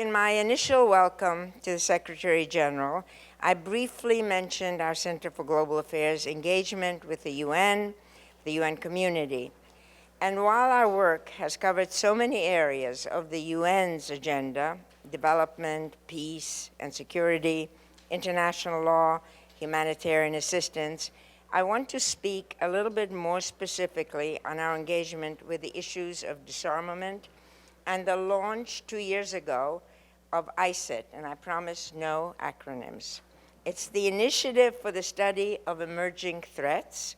in my initial welcome to the Secretary General, I briefly mentioned our Center for Global Affairs engagement with the UN community. And while our work has covered so many areas of the UN's agenda, development, peace and security, international law, humanitarian assistance, I want to speak a little bit more specifically on our engagement with the issues of disarmament and the launch 2 years ago of ICET, and I promise no acronyms. It's the Initiative for the Study of Emerging Threats,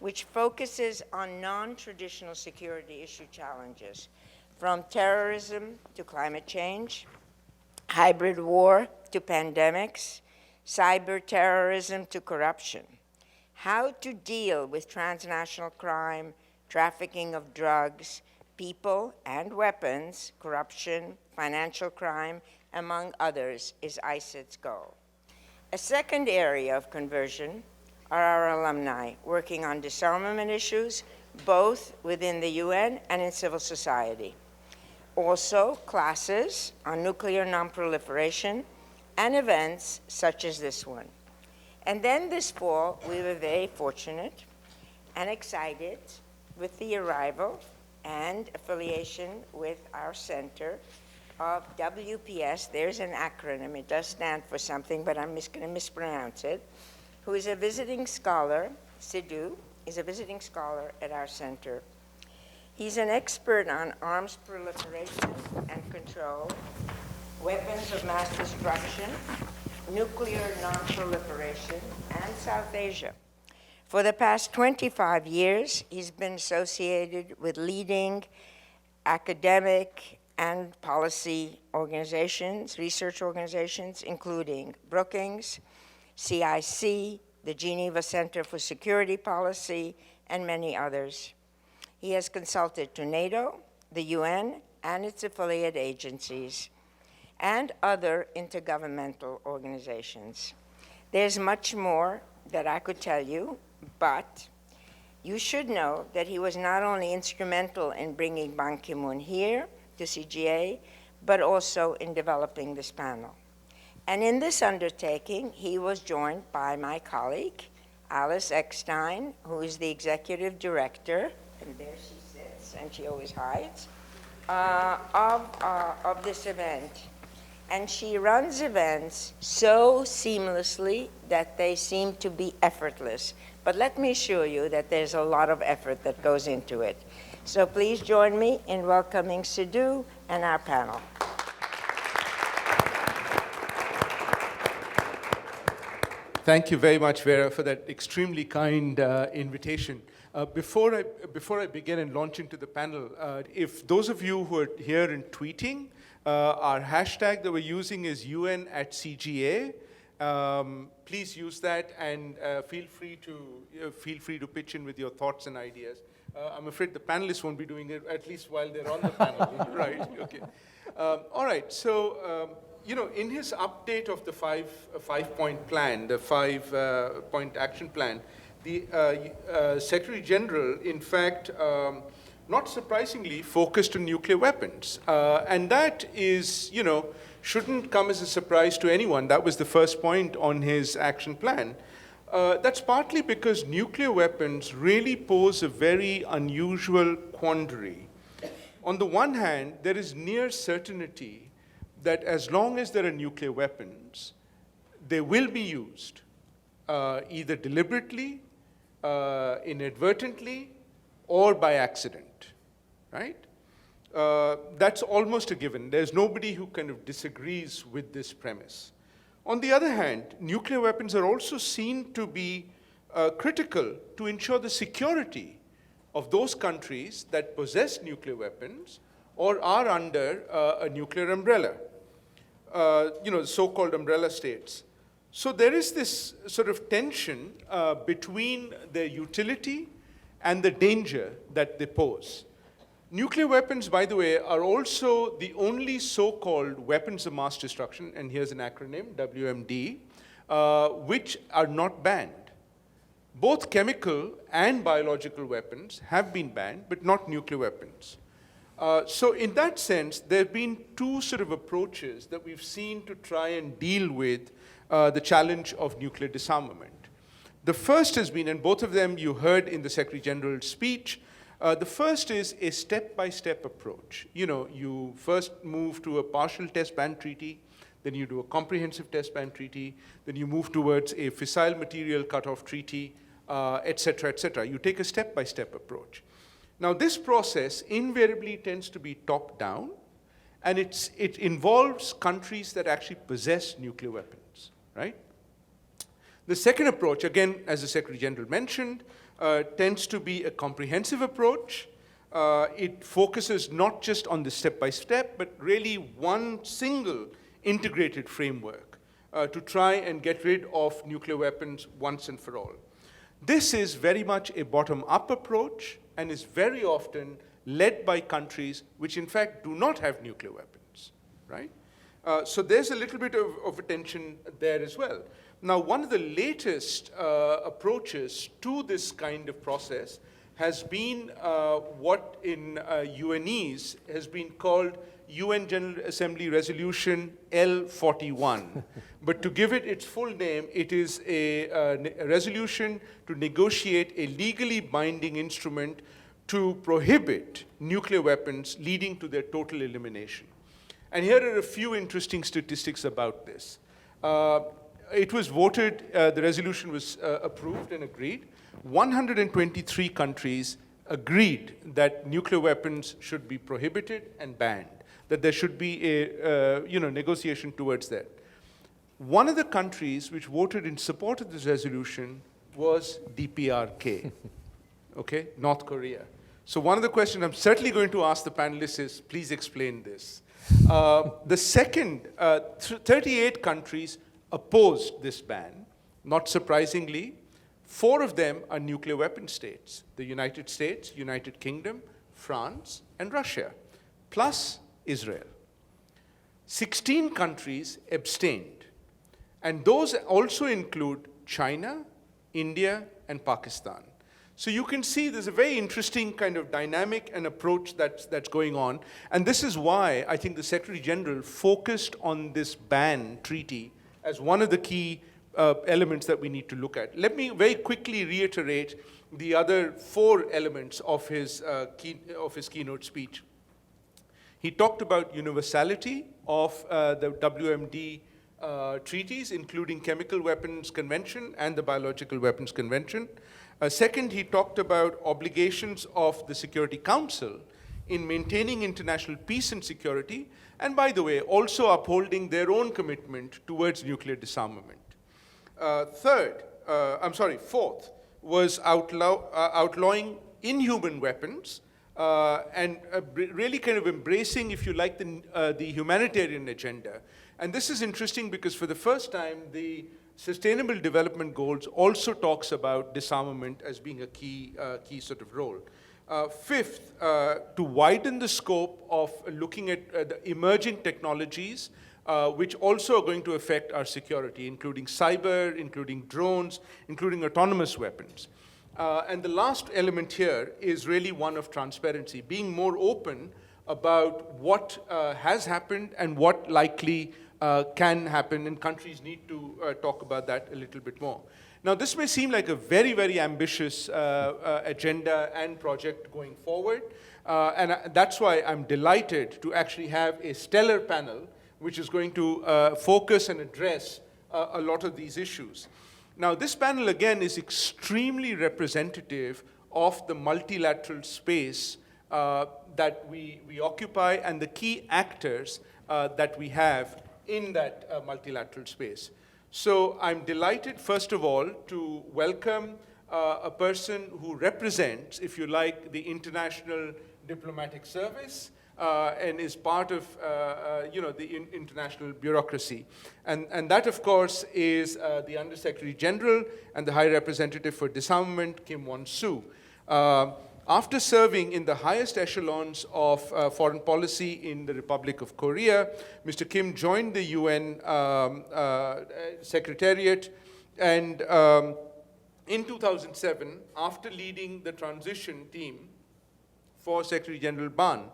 which focuses on non-traditional security issue challenges, from terrorism to climate change, hybrid war to pandemics, cyber terrorism to corruption, how to deal with transnational crime, trafficking of drugs, people and weapons, corruption, financial crime, among others, is ICET's goal. A second area of conversion are our alumni working on disarmament issues, both within the UN and in civil society. Also, classes on nuclear non-proliferation and events such as this one. And then this fall, we were very fortunate and excited with the arrival and affiliation with our center of WPS. There's an acronym. It does stand for something, but I'm just going to mispronounce it. Who is a visiting scholar, Sidhu, is a visiting scholar at our center. He's an expert on arms proliferation and control, weapons of mass destruction, nuclear non-proliferation, and South Asia. For the past 25 years, he's been associated with leading academic and policy organizations, research organizations, including Brookings, CIC, the Geneva Center for Security Policy, and many others. He has consulted to NATO, the UN, and its affiliate agencies, and other intergovernmental organizations. There's much more that I could tell you, but you should know that he was not only instrumental in bringing Ban Ki-moon here to CGA, but also in developing this panel. And in this undertaking, he was joined by my colleague, Alice Eckstein, who is the executive director, and there she sits, and she always hides, of this event. And she runs events so seamlessly that they seem to be effortless. But let me assure you that there's a lot of effort that goes into it. So please join me in welcoming Sidhu and our panel. Thank you very much, Vera, for that extremely kind invitation. Before I begin and launch into the panel, if those of you who are here and tweeting, our hashtag that we're using is UN@CGA. Please use that and feel free to pitch in with your thoughts and ideas. I'm afraid the panelists won't be doing it, at least while they're on the panel. Right, okay. All right, so, in his update of the five-point plan, the five-point action plan, the Secretary General, in fact, not surprisingly, focused on nuclear weapons. And that is, shouldn't come as a surprise to anyone. That was the first point on his action plan. That's partly because nuclear weapons really pose a very unusual quandary. On the one hand, there is near certainty that as long as there are nuclear weapons, they will be used, either deliberately, inadvertently, or by accident, right? That's almost a given. There's nobody who kind of disagrees with this premise. On the other hand, nuclear weapons are also seen to be critical to ensure the security of those countries that possess nuclear weapons or are under a nuclear umbrella, so-called umbrella states. So there is this sort of tension between their utility and the danger that they pose. Nuclear weapons, by the way, are also the only so-called weapons of mass destruction, and here's an acronym, WMD, which are not banned. Both chemical and biological weapons have been banned, but not nuclear weapons. So in that sense, there have been two sort of approaches that we've seen to try and deal with the challenge of nuclear disarmament. The first has been, and both of them you heard in the Secretary General's speech, the first is a step-by-step approach. You know, you first move to a partial test ban treaty, then you do a comprehensive test ban treaty, then you move towards a fissile material cutoff treaty, et cetera, et cetera. You take a step-by-step approach. Now, this process invariably tends to be top-down, and it involves countries that actually possess nuclear weapons, right? The second approach, again, as the Secretary General mentioned, tends to be a comprehensive approach. It focuses not just on the step-by-step, but really one single integrated framework to try and get rid of nuclear weapons once and for all. This is very much a bottom-up approach and is very often led by countries which in fact do not have nuclear weapons, right? So there's a little bit of a tension there as well. Now, one of the latest approaches to this kind of process has been what in UNEs has been called UN General Assembly Resolution L41. But to give it its full name, it is a resolution to negotiate a legally binding instrument to prohibit nuclear weapons leading to their total elimination. And here are a few interesting statistics about this. It was voted, the resolution was approved and agreed. 123 countries agreed that nuclear weapons should be prohibited and banned, that there should be a negotiation towards that. One of the countries which voted in support of this resolution was DPRK, okay, North Korea. So one of the questions I'm certainly going to ask the panelists is, please explain this. The second, 38 countries opposed this ban. Not surprisingly, 4 of them are nuclear weapon states: the United States, United Kingdom, France, and Russia, plus Israel. 16 countries abstained, and those also include China, India, and Pakistan. So you can see there's a very interesting kind of dynamic and approach that's going on, and this is why I think the Secretary General focused on this ban treaty as one of the key elements that we need to look at. Let me very quickly reiterate the other 4 elements of his keynote speech. He talked about universality of the Wmd treaties, including Chemical Weapons Convention and the Biological Weapons Convention. Second, he talked about obligations of the Security Council in maintaining international peace and security, and by the way, also upholding their own commitment towards nuclear disarmament. Fourth was outlawing inhuman weapons and really kind of embracing, if you like, the humanitarian agenda. And this is interesting because for the first time, the Sustainable Development Goals also talks about disarmament as being a key sort of role. Fifth, to widen the scope of looking at the emerging technologies which also are going to affect our security, including cyber, including drones, including autonomous weapons. And the last element here is really one of transparency, being more open about what has happened and what likely can happen, and countries need to talk about that a little bit more. Now, this may seem like a very, very ambitious agenda and project going forward, and that's why I'm delighted to actually have a stellar panel which is going to focus and address a lot of these issues. Now, this panel, again, is extremely representative of the multilateral space that we occupy and the key actors that we have in that multilateral space. So I'm delighted, first of all, to welcome a person who represents, if you like, the International Diplomatic Service and is part of the international bureaucracy. And that, of course, is the Undersecretary General and the High Representative for Disarmament, Kim Won-soo. After serving in the highest echelons of foreign policy in the Republic of Korea, Mr. Kim joined the UN Secretariat, and in 2007, after leading the transition team for Secretary General Ban,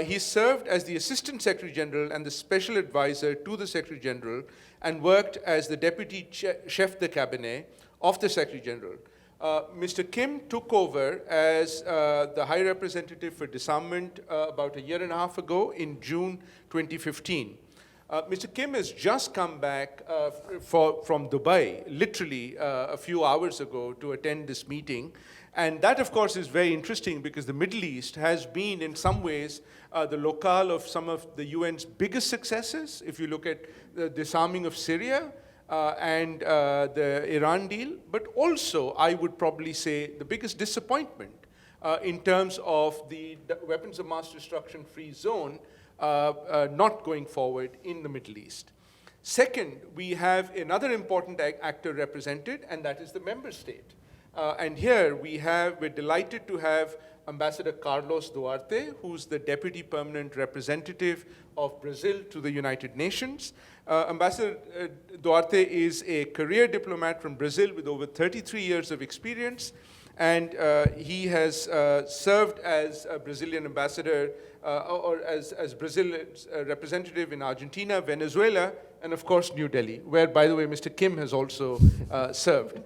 He served as the Assistant Secretary General and the Special Advisor to the Secretary General and worked as the Deputy Chef de Cabinet of the Secretary General. Mr. Kim took over as the High Representative for Disarmament about a year and a half ago in June 2015. Mr. Kim has just come back from Dubai, literally a few hours ago, to attend this meeting. And that, of course, is very interesting because the Middle East has been, in some ways, the locale of some of the UN's biggest successes. If you look at the disarming of Syria and the Iran deal, but also, I would probably say, the biggest disappointment in terms of the weapons of mass destruction free zone not going forward in the Middle East. Second, we have another important actor represented, and that is the member state. And here we're delighted to have Ambassador Carlos Duarte, who's the Deputy Permanent Representative of Brazil to the United Nations. Ambassador Duarte is a career diplomat from Brazil with over 33 years of experience, and he has served as a Brazilian ambassador or as Brazil's representative in Argentina, Venezuela, and of course New Delhi, where, by the way, Mr. Kim has also served.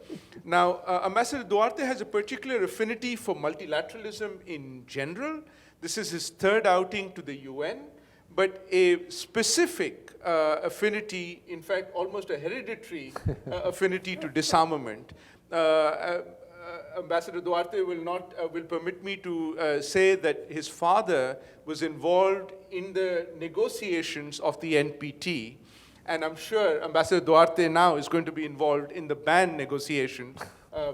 Now, Ambassador Duarte has a particular affinity for multilateralism in general. This is his third outing to the UN, but a specific affinity, in fact, almost a hereditary affinity to disarmament. Ambassador Duarte will permit me to say that his father was involved in the negotiations of the NPT, and I'm sure Ambassador Duarte now is going to be involved in the ban negotiations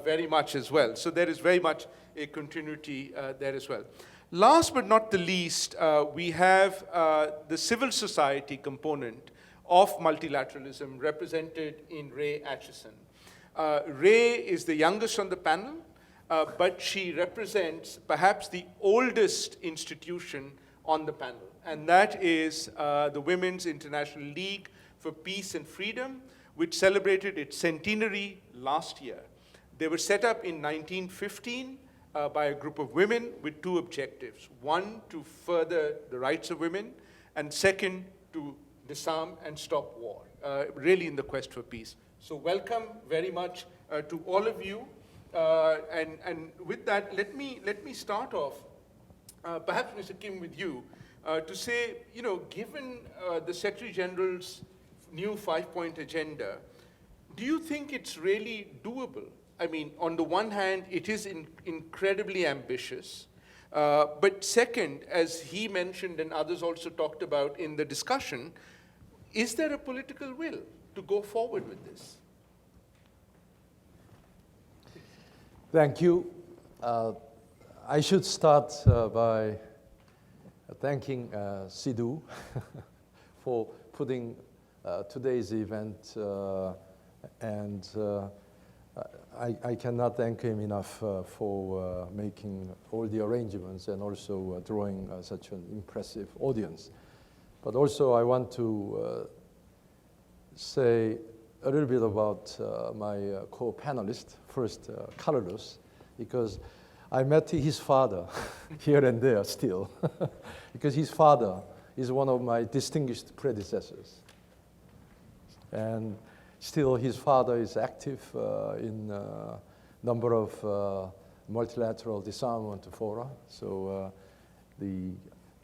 very much as well. So there is very much a continuity there as well. Last but not the least, we have the civil society component of multilateralism represented in Ray Acheson. Ray is the youngest on the panel, but she represents perhaps the oldest institution on the panel, and that is the Women's International League for Peace and Freedom, which celebrated its centenary last year. They were set up in 1915 by a group of women with two objectives. One, to further the rights of women, and second, to disarm and stop war, really in the quest for peace. So welcome very much to all of you. And with that, let me start off, perhaps Mr. Kim with you, to say, given the Secretary General's new 5-point agenda, do you think it's really doable? I mean, on the one hand, it is incredibly ambitious. But second, as he mentioned and others also talked about in the discussion, is there a political will to go forward with this? Thank you. I should start by thanking Sidhu for putting today's event, and I cannot thank him enough for making all the arrangements and also drawing such an impressive audience. But also I want to say a little bit about my co-panelist, first Carlos, because I met his father here and there still, because his father is one of my distinguished predecessors. And still his father is active in a number of multilateral disarmament fora. So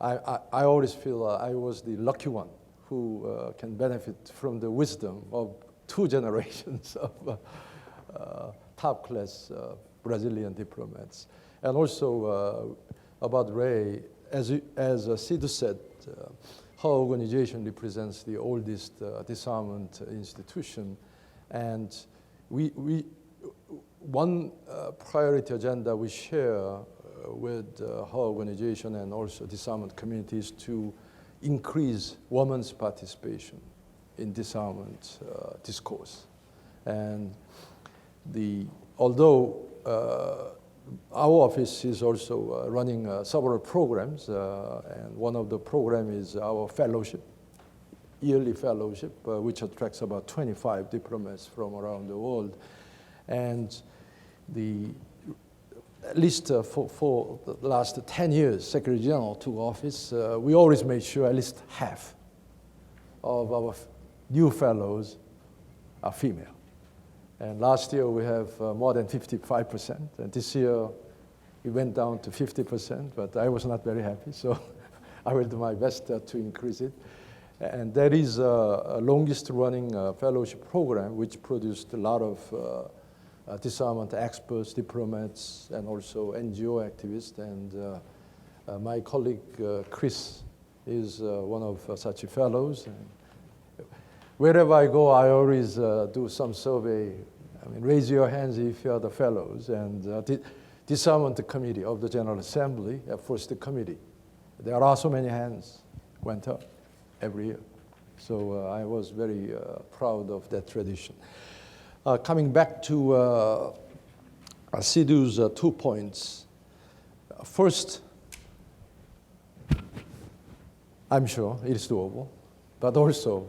I always feel I was the lucky one who can benefit from the wisdom of 2 generations of top-class Brazilian diplomats. And also about Ray, as Sidhu said, her organization represents the oldest disarmament institution, and one priority agenda we share with her organization and also disarmament communities to increase women's participation in disarmament discourse. And although our office is also running several programs, and one of the programs is our fellowship, yearly fellowship, which attracts about 25 diplomats from around the world. And at least for the last 10 years, Secretary General took office, we always made sure at least half of our new fellows are female. And last year we have more than 55%, and this year it went down to 50%, but I was not very happy, so I will do my best to increase it. And that is a longest running fellowship program which produced a lot of disarmament experts, diplomats, and also NGO activists. And my colleague Chris is one of such fellows. And wherever I go, I always do some survey. I mean, raise your hands if you are the fellows. And the Disarmament Committee of the General Assembly, first committee, there are so many hands went up every year. So I was very proud of that tradition. Coming back to Sidhu's 2 points. First, I'm sure it is doable, but also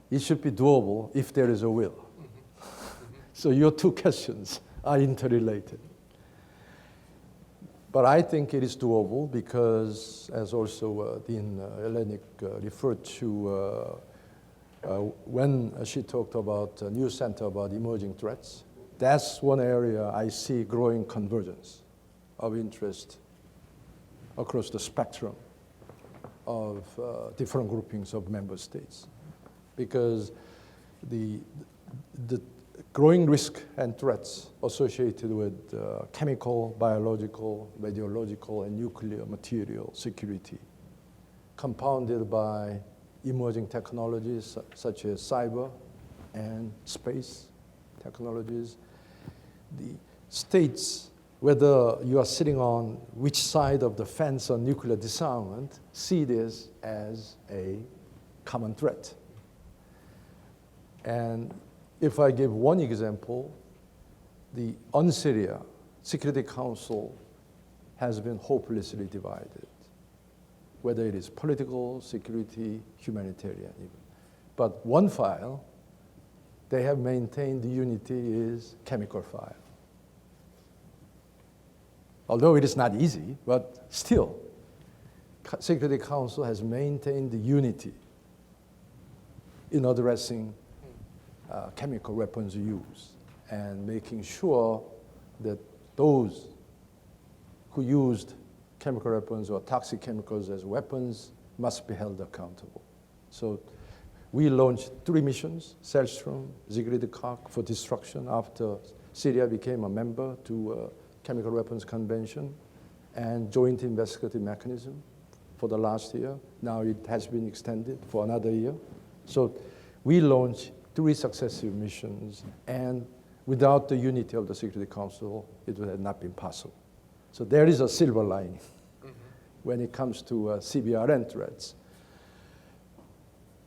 it should be doable if there is a will. So your two questions are interrelated. But I think it is doable because, as also Dean Hellenic referred to when she talked about a new center about emerging threats, that's one area I see growing convergence of interest across the spectrum of different groupings of member states. Because the growing risk and threats associated with chemical, biological, radiological, and nuclear material security, compounded by emerging technologies such as cyber and space technologies. The states, whether you are sitting on which side of the fence on nuclear disarmament, see this as a common threat. And if I give one example, the UNSYRIA Security Council has been hopelessly divided, whether it is political, security, humanitarian even. But one file they have maintained the unity is chemical file. Although it is not easy, but still, Security Council has maintained the unity in addressing chemical weapons use and making sure that those who used chemical weapons or toxic chemicals as weapons must be held accountable. So we launched 3 missions, Selstrom, Zigrid-Kak for destruction after Syria became a member to Chemical Weapons Convention, and Joint Investigative Mechanism for the last year. Now it has been extended for another year. So we launched 3 successive missions, and without the unity of the Security Council, it would have not been possible. So there is a silver lining when it comes to CBRN threats.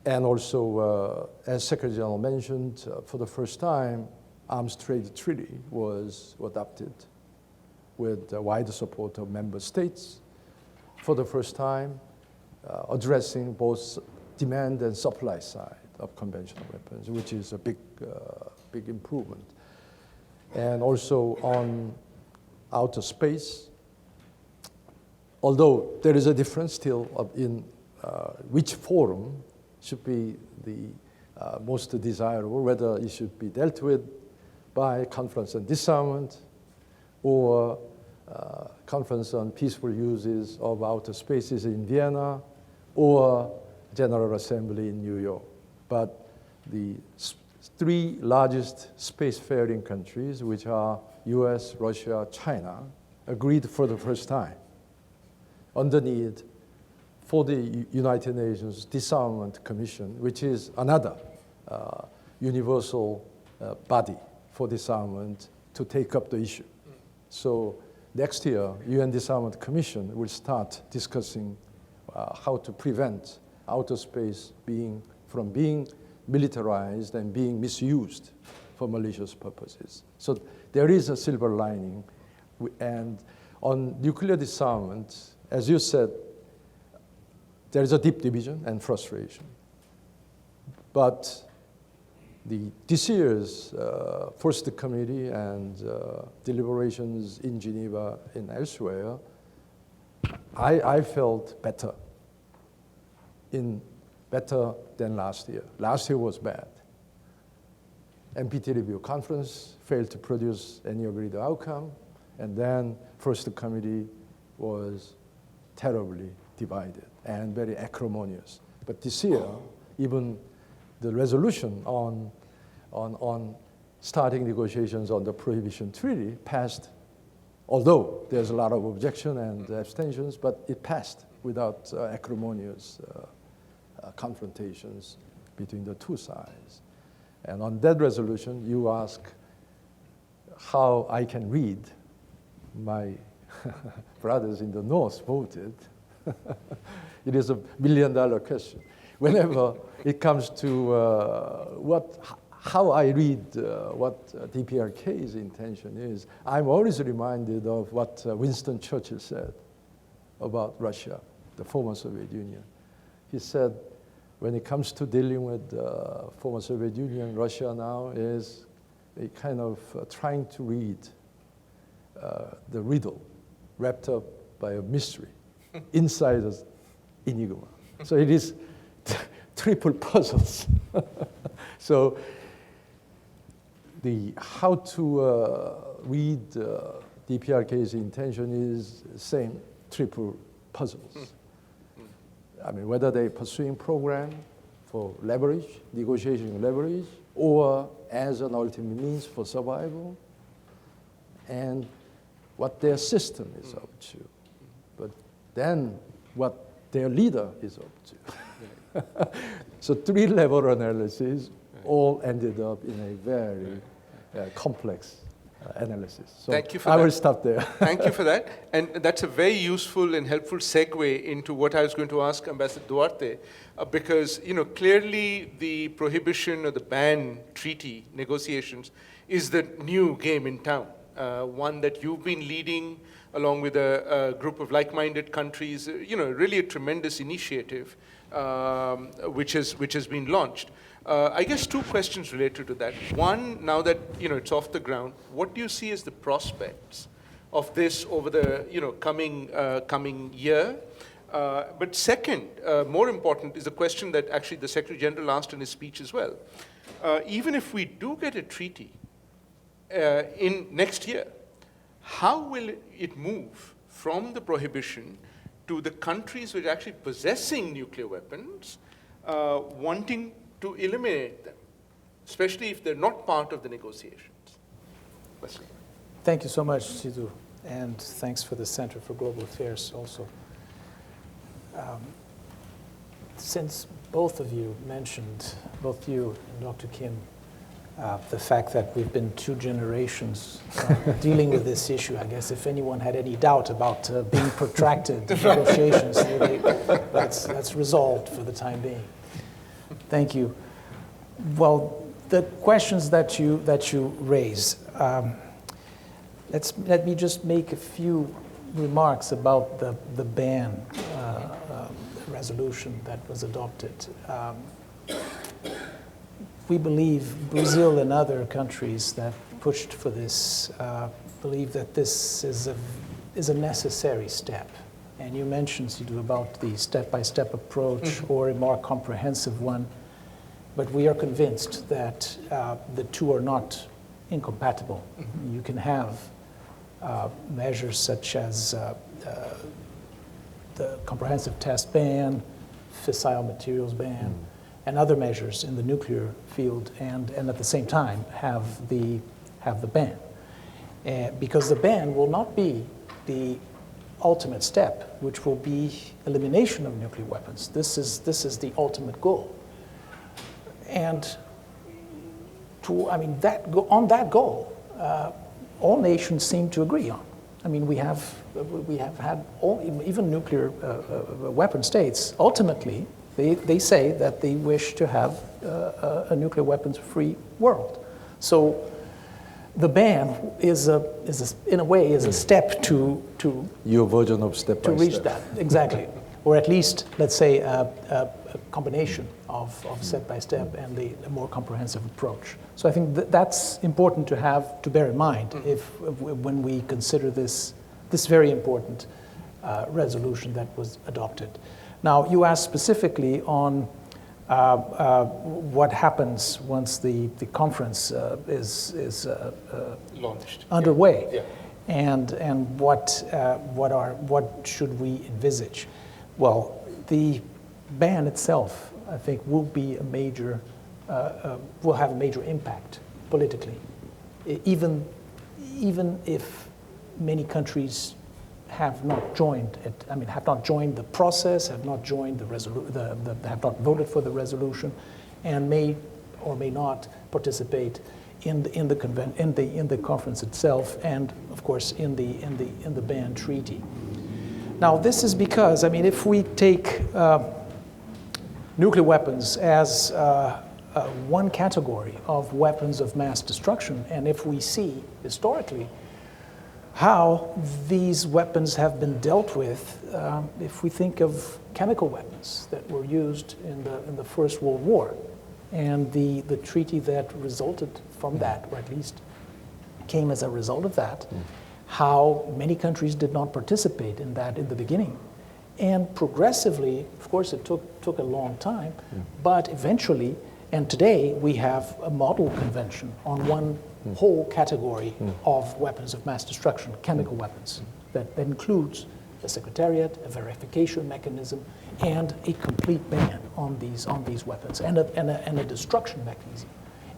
And also, as Secretary General mentioned, for the first time, Arms Trade Treaty was adopted with wide support of member states. For the first time, addressing both demand and supply side of conventional weapons, which is a big improvement. And also on outer space, although there is a difference still in which forum should be the most desirable, whether it should be dealt with by Conference on Disarmament or Conference on Peaceful Uses of Outer Spaces in Vienna or General Assembly in New York. But the 3 largest spacefaring countries, which are US, Russia, China, agreed for the first time on the need for the United Nations Disarmament Commission, which is another universal body for disarmament, to take up the issue. So next year, UN Disarmament Commission will start discussing how to prevent outer space from being militarized and being misused for malicious purposes. So there is a silver lining. And on nuclear disarmament, as you said, there is a deep division and frustration. But this year's first committee and deliberations in Geneva and elsewhere, I felt better than last year. Last year was bad. NPT review conference failed to produce any agreed outcome, and then first committee was terribly divided and very acrimonious. But this year, even the resolution on starting negotiations on the Prohibition Treaty passed, although there's a lot of objection and abstentions, but it passed without acrimonious confrontations between the two sides. And on that resolution, you ask how I can read my brothers in the North voted. It is $1 million question. Whenever it comes to how I read what DPRK's intention is, I'm always reminded of what Winston Churchill said about Russia, the former Soviet Union. He said, when it comes to dealing with former Soviet Union, Russia now is a kind of trying to read the riddle wrapped up by a mystery inside an enigma. So it is triple puzzles. So how to read DPRK's intention is the same triple puzzles. I mean, whether they're pursuing program for leverage, negotiation leverage, or as an ultimate means for survival, and what their system is up to. But then what their leader is up to. So three-level analysis all ended up in a very complex analysis. So thank you for I that. will stop there. Thank you for that. And that's a very useful and helpful segue into what I was going to ask Ambassador Duarte, because clearly the prohibition or the ban treaty negotiations is the new game in town, one that you've been leading along with a group of like-minded countries, really a tremendous initiative which has been launched. I guess two questions related to that. One, now that it's off the ground, what do you see as the prospects of this over the coming year? But second, more important, is a question that actually the Secretary General asked in his speech as well. Even if we do get a treaty in next year, how will it move from the prohibition to the countries which are actually possessing nuclear weapons, wanting to eliminate them, especially if they're not part of the negotiations? Wesley. Thank you so much, Sidhu, and thanks for the Center for Global Affairs also. Since both of you mentioned, both you and Dr. Kim, the fact that we've been 2 generations dealing with this issue, I guess if anyone had any doubt about being protracted negotiations, that's resolved for the time being. Thank you. Well, the questions that you raise, let me just make a few remarks about the ban resolution that was adopted. We believe Brazil and other countries that pushed for this believe that this is a necessary step. And you mentioned, Sidhu, about the step-by-step approach or a more comprehensive one. But we are convinced that the two are not incompatible. You can have measures such as the comprehensive test ban, fissile materials ban, and other measures in the nuclear field, and at the same time have the ban. Because the ban will not be the ultimate step, which will be elimination of nuclear weapons. This is the ultimate goal. And on that goal, all nations seem to agree on. I mean, we have had even nuclear weapon states. Ultimately, they say that they wish to have a nuclear weapons-free world. So the ban is in a way a step to your version of step by to reach step. that, exactly, or at least let's say a combination of step-by-step and the more comprehensive approach. So I think that's important to bear in mind when we consider this very important resolution that was adopted. Now, you asked specifically on what happens once the conference is Launched. underway, Yeah. and what should we envisage? Well, the ban itself, I think, will have a major impact politically, even if many countries have not joined it. I mean, have not joined the process, have not joined have not voted for the resolution, and may or may not participate in the conference itself, and of course in the ban treaty. Now, this is because, I mean, if we take nuclear weapons as one category of weapons of mass destruction, and if we see historically how these weapons have been dealt with, if we think of chemical weapons that were used in the First World War, and the treaty that resulted from that, or at least came as a result of that, how many countries did not participate in that in the beginning. And progressively, of course, it took a long time, but eventually, and today, we have a model convention on one whole category of weapons of mass destruction, chemical weapons, that includes a secretariat, a verification mechanism, and a complete ban on these weapons, and a destruction mechanism.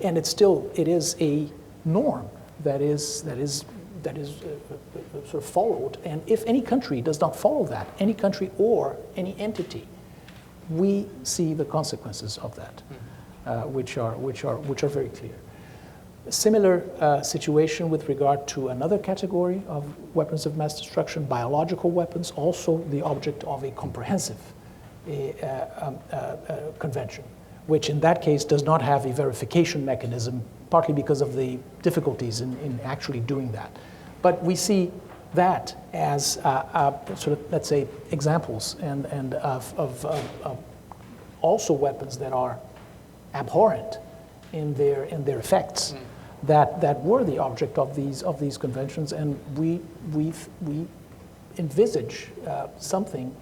And it is a norm that is sort of followed. And if any country does not follow that, any country or any entity, we see the consequences of that, which are very clear. A similar situation with regard to another category of weapons of mass destruction, biological weapons, also the object of a comprehensive convention, which in that case does not have a verification mechanism, partly because of the difficulties in actually doing that. But we see that as sort of, let's say, examples and of also weapons that are abhorrent in their effects, that were the object of these conventions, and we envisage something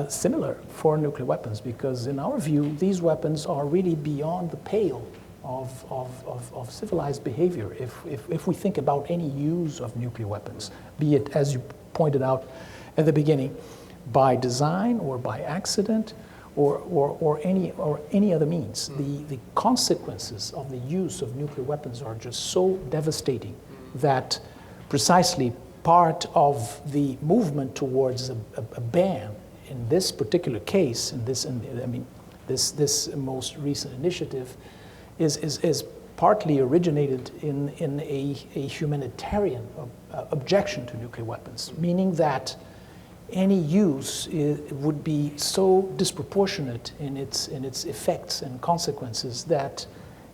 similar for nuclear weapons, because in our view, these weapons are really beyond the pale of civilized behavior. If we think about any use of nuclear weapons, be it, as you pointed out at the beginning, by design or by accident, or any other means, the consequences of the use of nuclear weapons are just so devastating that precisely part of the movement towards a ban in this particular case, this most recent initiative, is partly originated in a humanitarian objection to nuclear weapons, meaning that any use would be so disproportionate in its effects and consequences that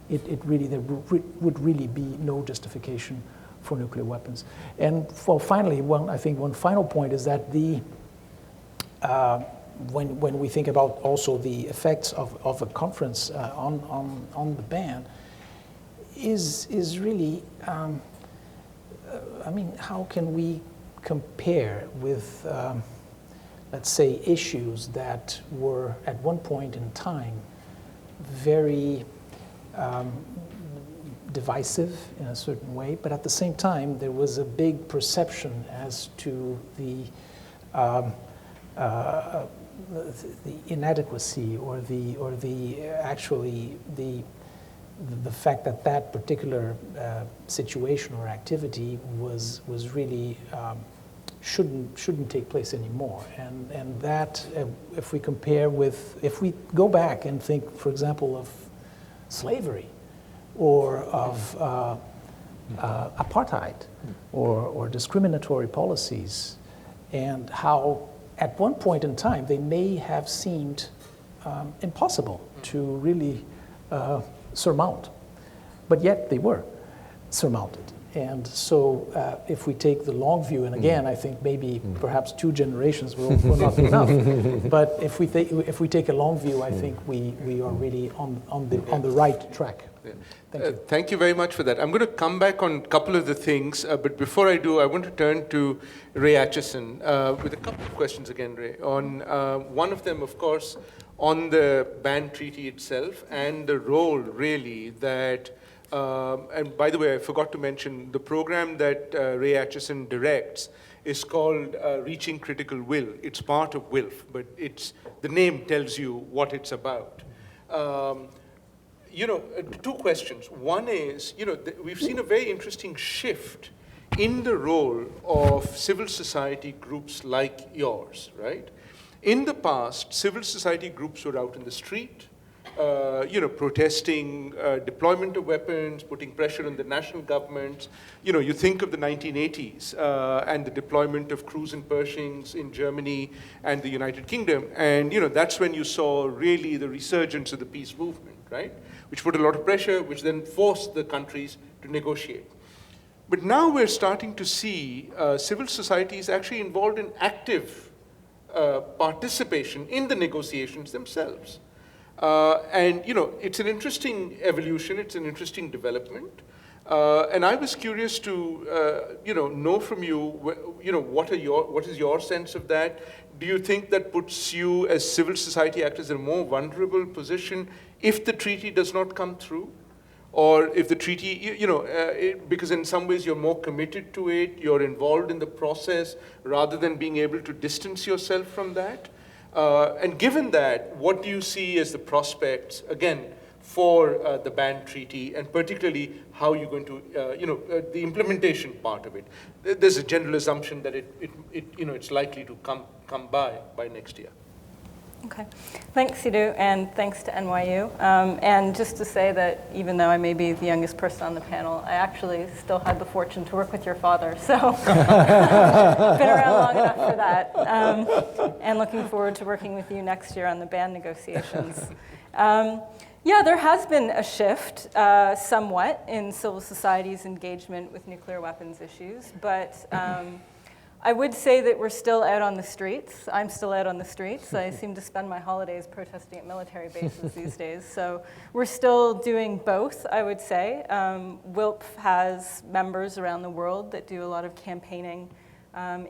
there would really be no justification for nuclear weapons. And finally, I think one final point is that when we think about also the effects of a conference on the ban, is really, how can we compare with, let's say, issues that were at one point in time very divisive in a certain way, but at the same time there was a big perception as to the inadequacy or the fact that particular situation or activity was really shouldn't take place anymore, and that if we go back and think, for example, of slavery or of apartheid or discriminatory policies, and how at one point in time they may have seemed impossible to really surmount, but yet they were surmounted. And so if we take the long view, and again, I think maybe perhaps 2 generations will not be enough. But if we take a long view, I think we are really on the right track. Yeah. Thank you. Thank you very much for that. I'm going to come back on a couple of the things, but before I do, I want to turn to Ray Acheson with a couple of questions again, Ray. On one of them, of course, on the ban treaty itself and the role, really, that, and by the way, I forgot to mention, the program that Ray Acheson directs is called Reaching Critical Will. It's part of WILF, but the name tells you what it's about. You know, 2 questions. One is, you know, we've seen a very interesting shift in the role of civil society groups like yours, right? In the past, civil society groups were out in the street, you know, protesting deployment of weapons, putting pressure on the national governments. You know, you think of the 1980s and the deployment of Cruise and Pershings in Germany and the United Kingdom. And, you know, that's when you saw really the resurgence of the peace movement, right? Which put a lot of pressure, which then forced the countries to negotiate. But now we're starting to see civil societies actually involved in active participation in the negotiations themselves. And, you know, it's an interesting evolution, it's an interesting development. And I was curious to, you know from you, you know, what is your sense of that? Do you think that puts you as civil society actors in a more vulnerable position if the treaty does not come through? Or if the treaty, you know, because in some ways you're more committed to it, you're involved in the process, rather than being able to distance yourself from that? And given that, what do you see as the prospects, again, for the ban treaty, and particularly how you're going to, you know, the implementation part of it? There's a general assumption that you know, it's likely to come by next year. Okay. Thanks, Sidhu, and thanks to NYU. And just to say that even though I may be the youngest person on the panel, I actually still had the fortune to work with your father, so been around long enough for that. And looking forward to working with you next year on the ban negotiations. Yeah, there has been a shift somewhat in civil society's engagement with nuclear weapons issues, but I would say that we're still out on the streets. I'm still out on the streets. I seem to spend my holidays protesting at military bases these days. So we're still doing both, I would say. WILP has members around the world that do a lot of campaigning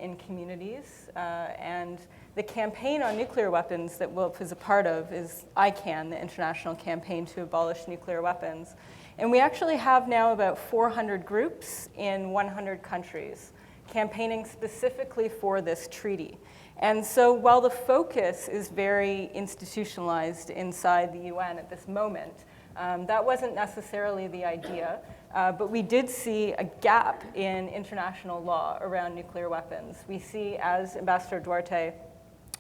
in communities. And the campaign on nuclear weapons that WILP is a part of is ICAN, the International Campaign to Abolish Nuclear Weapons. And we actually have now about 400 groups in 100 countries campaigning specifically for this treaty. And so while the focus is very institutionalized inside the UN at this moment, that wasn't necessarily the idea, but we did see a gap in international law around nuclear weapons. We see, as Ambassador Duarte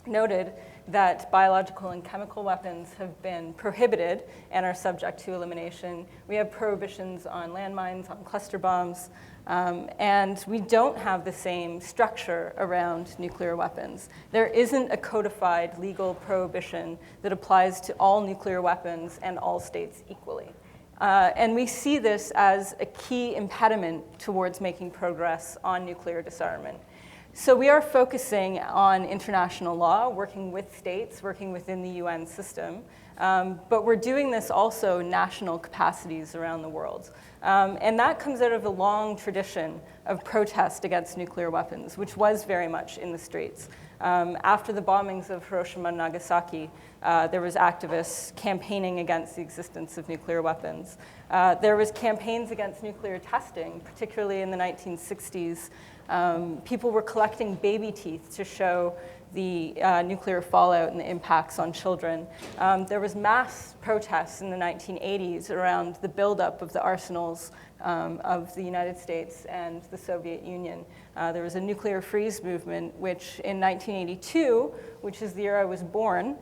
noted, that biological and chemical weapons have been prohibited and are subject to elimination. We have prohibitions on landmines, on cluster bombs, and we don't have the same structure around nuclear weapons. There isn't a codified legal prohibition that applies to all nuclear weapons and all states equally. And we see this as a key impediment towards making progress on nuclear disarmament. So we are focusing on international law, working with states, working within the UN system, but we're doing this also national capacities around the world. And that comes out of a long tradition of protest against nuclear weapons, which was very much in the streets. After the bombings of Hiroshima and Nagasaki, there was activists campaigning against the existence of nuclear weapons. There was campaigns against nuclear testing, particularly in the 1960s. People were collecting baby teeth to show the nuclear fallout and the impacts on children. There was mass protests in the 1980s around the buildup of the arsenals of the United States and the Soviet Union. There was a nuclear freeze movement, which in 1982, which is the year I was born,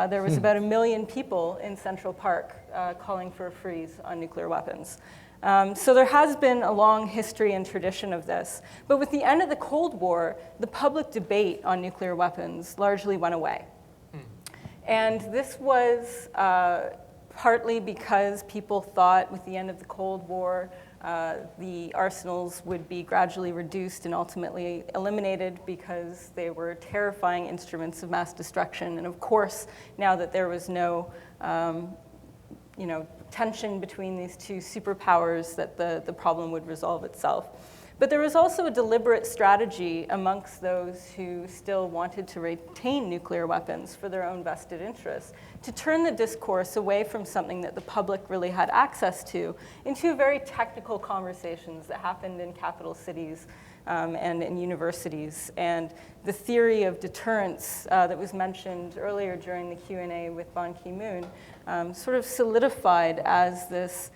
there was about 1 million people in Central Park calling for a freeze on nuclear weapons. So there has been a long history and tradition of this. But with the end of the Cold War, the public debate on nuclear weapons largely went away. And this was partly because people thought with the end of the Cold War, the arsenals would be gradually reduced and ultimately eliminated because they were terrifying instruments of mass destruction. And of course, now that there was no tension between these two superpowers, that the problem would resolve itself. But there was also a deliberate strategy amongst those who still wanted to retain nuclear weapons for their own vested interests to turn the discourse away from something that the public really had access to into very technical conversations that happened in capital cities and in universities. And the theory of deterrence that was mentioned earlier during the Q&A with Ban Ki-moon sort of solidified as this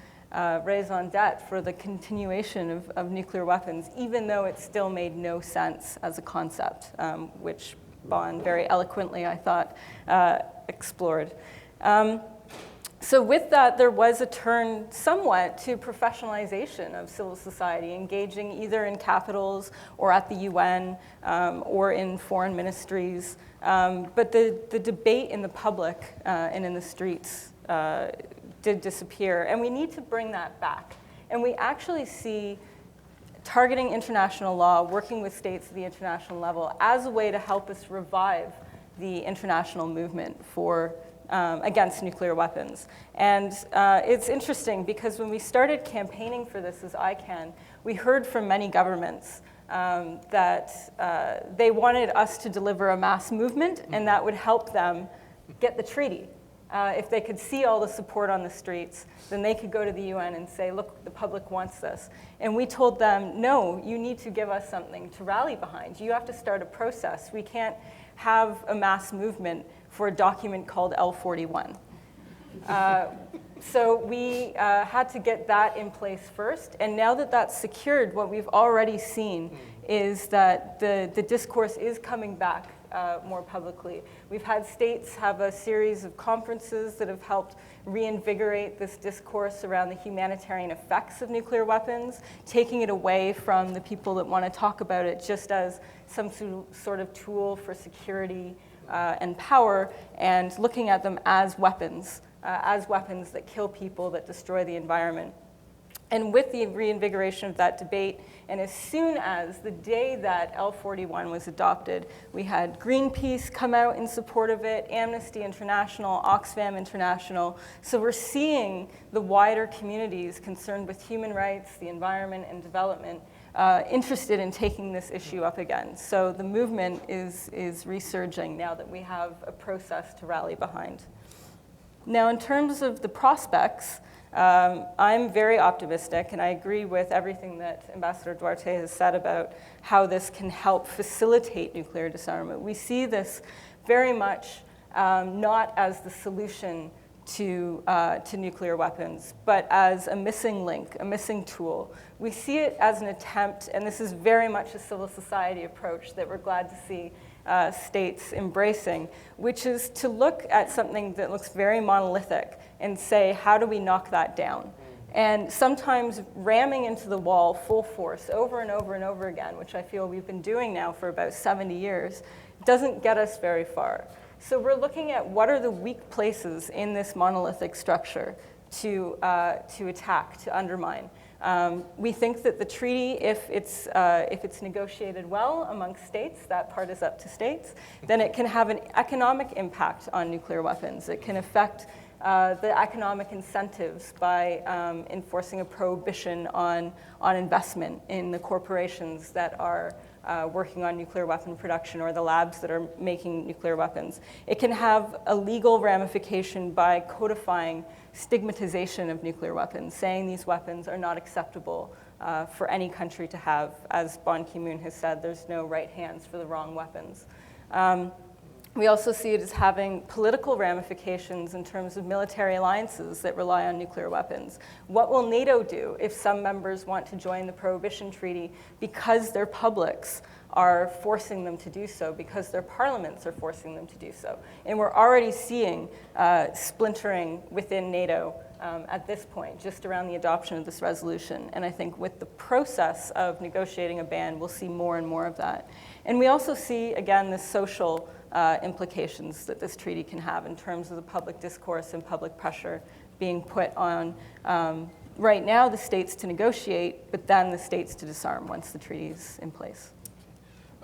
raison d'etre for the continuation of nuclear weapons, even though it still made no sense as a concept, which Ban very eloquently, I thought, explored. So with that, there was a turn somewhat to professionalization of civil society, engaging either in capitals or at the UN or in foreign ministries. But the debate in the public and in the streets did disappear, and we need to bring that back. And we actually see targeting international law, working with states at the international level, as a way to help us revive the international movement for against nuclear weapons. And it's interesting because when we started campaigning for this as ICANN, we heard from many governments that they wanted us to deliver a mass movement, and that would help them get the treaty. If they could see all the support on the streets, then they could go to the UN and say, look, the public wants this. And we told them, no, you need to give us something to rally behind. You have to start a process. We can't have a mass movement for a document called L41. So we had to get that in place first. And now that that's secured, what we've already seen is that the discourse is coming back more publicly. We've had states have a series of conferences that have helped reinvigorate this discourse around the humanitarian effects of nuclear weapons, taking it away from the people that want to talk about it just as some sort of tool for security and power, and looking at them as weapons that kill people, that destroy the environment. And with the reinvigoration of that debate, and as soon as the day that L41 was adopted, we had Greenpeace come out in support of it, Amnesty International, Oxfam International. So we're seeing the wider communities concerned with human rights, the environment, and development interested in taking this issue up again. So the movement is resurging now that we have a process to rally behind. Now, in terms of the prospects, I'm very optimistic, and I agree with everything that Ambassador Duarte has said about how this can help facilitate nuclear disarmament. We see this very much not as the solution to nuclear weapons, but as a missing link, a missing tool. We see it as an attempt, and this is very much a civil society approach that we're glad to see states embracing, which is to look at something that looks very monolithic and say, how do we knock that down? And sometimes ramming into the wall full force over and over and over again, which I feel we've been doing now for about 70 years, doesn't get us very far. So we're looking at what are the weak places in this monolithic structure to attack, to undermine. We think that the treaty, if it's negotiated well amongst states, that part is up to states, then it can have an economic impact on nuclear weapons. It can affect the economic incentives by enforcing a prohibition on investment in the corporations that are working on nuclear weapon production or the labs that are making nuclear weapons. It can have a legal ramification by codifying stigmatization of nuclear weapons, saying these weapons are not acceptable for any country to have. As Ban Ki-moon has said, there's no right hands for the wrong weapons. We also see it as having political ramifications in terms of military alliances that rely on nuclear weapons. What will NATO do if some members want to join the Prohibition Treaty because their publics are forcing them to do so, because their parliaments are forcing them to do so? And we're already seeing splintering within NATO at this point, just around the adoption of this resolution. And I think with the process of negotiating a ban, we'll see more and more of that. And we also see, again, the social implications that this treaty can have in terms of the public discourse and public pressure being put on right now the states to negotiate, but then the states to disarm once the treaty's in place.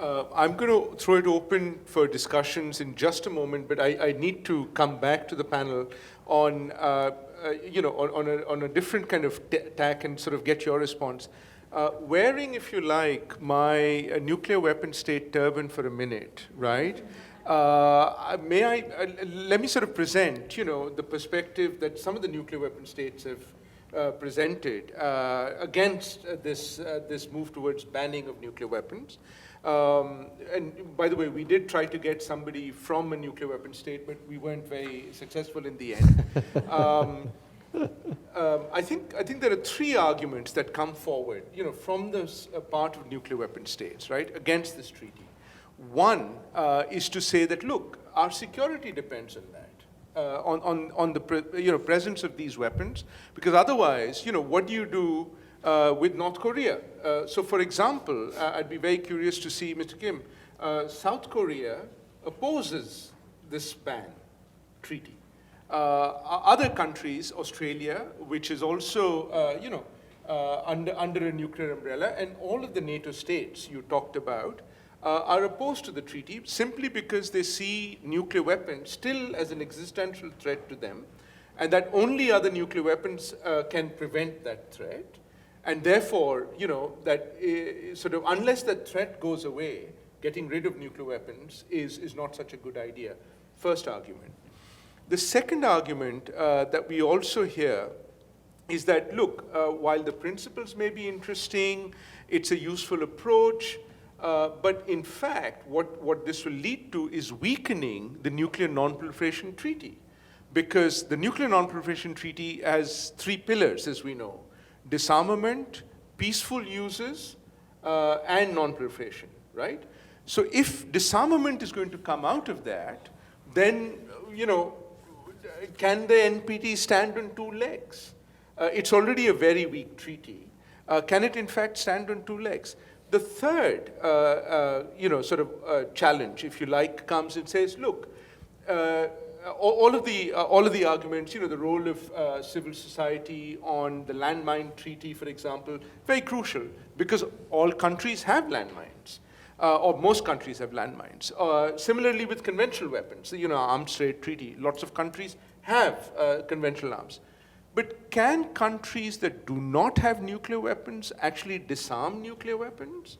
I'm going to throw it open for discussions in just a moment, but I need to come back to the panel on, on a different kind of tack and sort of get your response. Wearing, if you like, my nuclear weapon state turban for a minute, right? Let me sort of present, the perspective that some of the nuclear weapon states have presented against this move towards banning of nuclear weapons. And by the way, we did try to get somebody from a nuclear weapon state, but we weren't very successful in the end. I think there are three arguments that come forward, from this part of nuclear weapon states, right, against this treaty. One is to say that, look, our security depends on that, on the presence of these weapons, because otherwise, what do you do with North Korea? So, for example, I'd be very curious to see, Mr. Kim, South Korea opposes this ban treaty. Other countries, Australia, which is also, under a nuclear umbrella, and all of the NATO states you talked about, are opposed to the treaty simply because they see nuclear weapons still as an existential threat to them, and that only other nuclear weapons can prevent that threat. And therefore, that sort of unless that threat goes away, getting rid of nuclear weapons is not such a good idea. First argument. The second argument that we also hear is that, look, while the principles may be interesting, it's a useful approach, but in fact, what this will lead to is weakening the Nuclear Non-Proliferation Treaty, because the Nuclear Non-Proliferation Treaty has three pillars, as we know: disarmament, peaceful uses, and non-proliferation, right? So if disarmament is going to come out of that, then, can the NPT stand on two legs? It's already a very weak treaty. Can it in fact stand on two legs? The third, challenge, if you like, comes and says, look, all of the arguments, the role of civil society on the landmine treaty, for example, very crucial, because all countries have landmines, or most countries have landmines. Similarly with conventional weapons, arms trade treaty, lots of countries have conventional arms. But can countries that do not have nuclear weapons actually disarm nuclear weapons?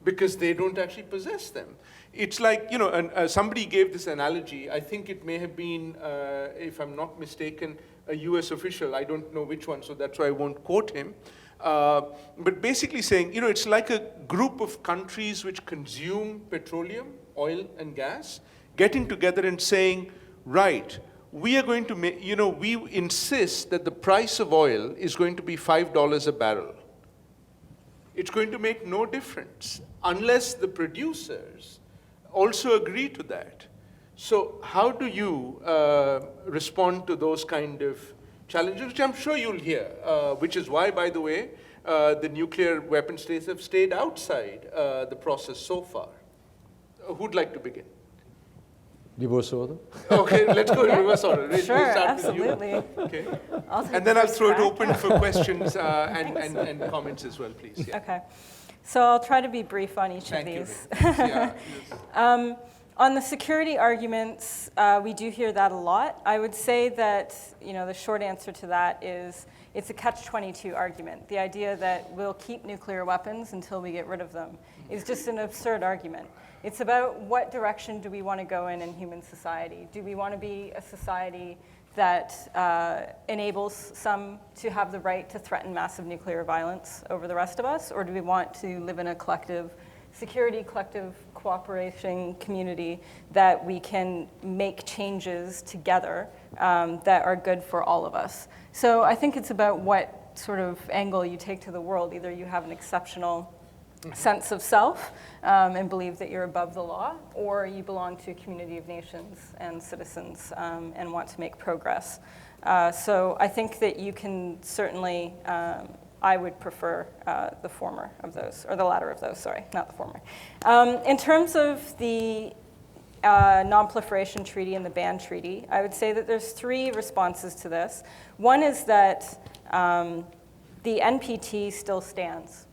Because they don't actually possess them. It's like, somebody gave this analogy. I think it may have been, if I'm not mistaken, a US official. I don't know which one, so that's why I won't quote him. But basically saying, it's like a group of countries which consume petroleum, oil, and gas, getting together and saying, right, we are going to make, we insist that the price of oil is going to be $5 a barrel. It's going to make no difference unless the producers also agree to that. So how do you respond to those kind of challenges, which I'm sure you'll hear, which is why, by the way, the nuclear weapon states have stayed outside the process so far. Who'd like to begin? Reverse order? Okay, let's go in reverse order. We'll Sure, start with you. absolutely. Okay. And then I'll throw it open for questions and comments as well, please. Yeah. Okay. So I'll try to be brief on each Thank of you. these. Yeah. On the security arguments, we do hear that a lot. I would say that, the short answer to that is it's a catch-22 argument. The idea that we'll keep nuclear weapons until we get rid of them is just an absurd argument. It's about what direction do we want to go in human society. Do we want to be a society that enables some to have the right to threaten massive nuclear violence over the rest of us, or do we want to live in a collective security, collective cooperation community that we can make changes together that are good for all of us? So I think it's about what sort of angle you take to the world. Either you have an exceptional sense of self and believe that you're above the law, or you belong to a community of nations and citizens and want to make progress. So I think that you can certainly, I would prefer the former of those, or the latter of those, sorry, not the former. In terms of the Non-Proliferation Treaty and the Ban Treaty, I would say that there's three responses to this. One is that The NPT still stands.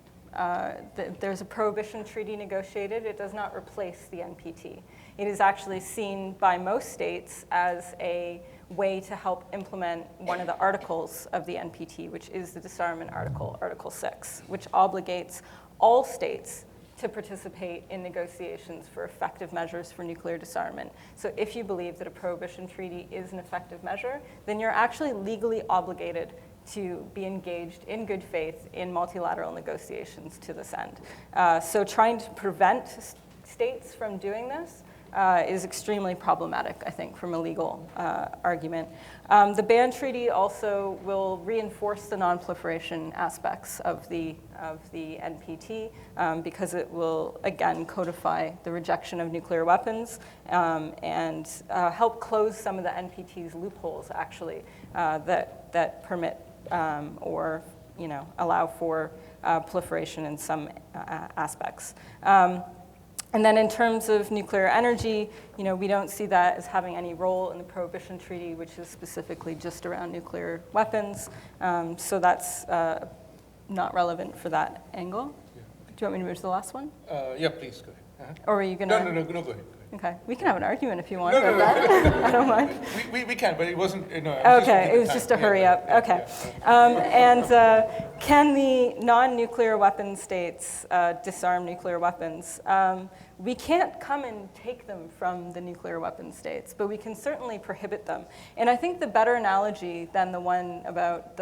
There's a prohibition treaty negotiated. It does not replace the NPT. It is actually seen by most states as a way to help implement one of the articles of the NPT, which is the Disarmament Article, Article 6, which obligates all states to participate in negotiations for effective measures for nuclear disarmament. So if you believe that a prohibition treaty is an effective measure, then you're actually legally obligated to be engaged in good faith in multilateral negotiations to this end. So trying to prevent states from doing this is extremely problematic, I think, from a legal argument. The ban treaty also will reinforce the non-proliferation aspects of the NPT because it will, again, codify the rejection of nuclear weapons and help close some of the NPT's loopholes, actually, that permit or allow for proliferation in some aspects. And then in terms of nuclear energy, we don't see that as having any role in the Prohibition Treaty, which is specifically just around nuclear weapons. So that's not relevant for that angle. Yeah. Do you want me to move to the last one? Yeah, please, go ahead. Or are you going to? No, go ahead. Okay, we can have an argument if you want. No. I don't mind. We can, but it wasn't. Okay, it was just a hurry up. Okay, and can the non-nuclear weapon states disarm nuclear weapons? We can't come and take them from the nuclear weapon states, but we can certainly prohibit them. And I think the better analogy than the one about